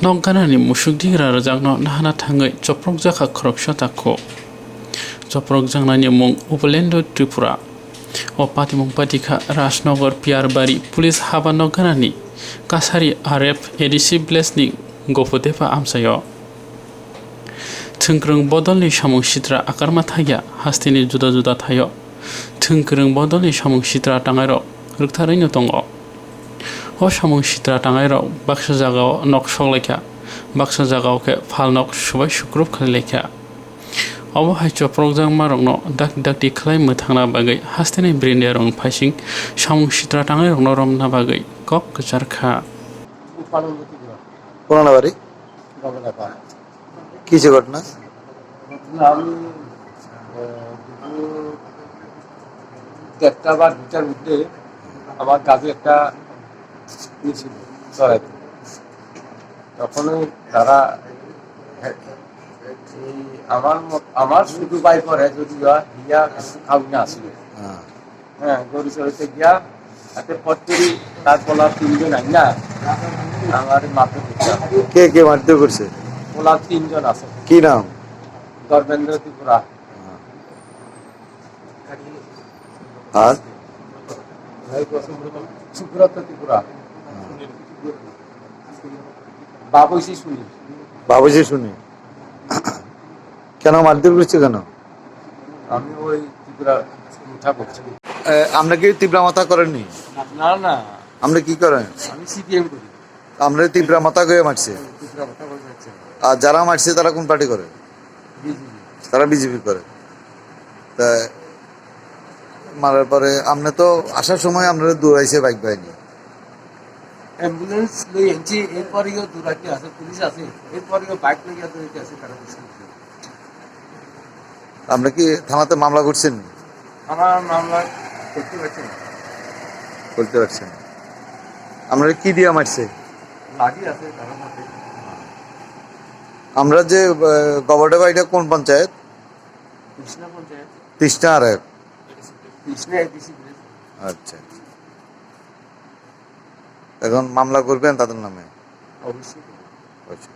Nogganani musukdigra rajagno nahana thangai choprok jaka khoroksa takho choprok jangnani mung Upalendo Tripura o patimung patika Rajnagar Piarbari Police Haba Nogganani Kasari RF ADC Blesni Gofodepa Amsayo Thungkrung bodolni samung sitra akarma thaya hastini juda juda thayo Thungkrung bodolni samung sitra tangairo ruktharaino tongo o samung sitra tangairo baksa jagao nok soglekha baksa jagao ke phalnok subai sukrup khalekha obo hai choprok jang marokno dak ti khlai muthangna bagai hastini brinde rong phaising samung sitra tangai rong romna bagai kok kcharkha পুরানো বাড়ি কি যে ঘটনা আমি দেড়টা বা দুটার মধ্যে আমার কাজে একটা ছিল চড়াইতে তখনই তারা আমার শুধু বাই করে যদি হিয়া খাওয়া আসছিল হ্যাঁ গরু চড়াইতে গিয়া হাতে পত্তরি তার পোলা তিনজন আই না আমার মাথা কে কে মারধর করছে পোলা তিনজন আছে কি নাম ধর্মেন্দ্র ত্রিপুরা আর সুব্রত ত্রিপুরা বাবুসি শুনি বাবুজি শুনি কেন মারধর করছে কেন আমি ওই ত্রিপুরা উঠা করছি আমরা কি তীব্রা মাথা করেননি না না আমরা কি করেন আমি সিপিএম করি আমরা তীব্রা মাথা করে মারছে ত্রিপুরা কথা বলতে চাচ্ছি আর যারা মারছে তারা কোন পার্টি করে বিজেপি তারা বিজেপি করে তা মারার পরে আমরা তো আসার সময় আমরা দৌড়াইছে বাইক পাইনি অ্যাম্বুলেন্স লই এনছি এরপরেও দুরাকি আছে পুলিশ আছে এরপরেও বাইক লইয়া দৌড়াইতে আছে তারা বুঝতে আমরা কি থানাতে মামলা করছেন আমার মামলা করতে পারছি না করতে পারছেন আমরা কি দিয়ে মারছে লাঠি আছে তার মধ্যে আমরা যে গবর্ডে বাড়িটা কোন পঞ্চায়েত কৃষ্ণা পঞ্চায়েত তৃষ্ণা আর এক কৃষ্ণা এডিসি আচ্ছা এখন মামলা করবেন তাদের নামে অবশ্যই আচ্ছা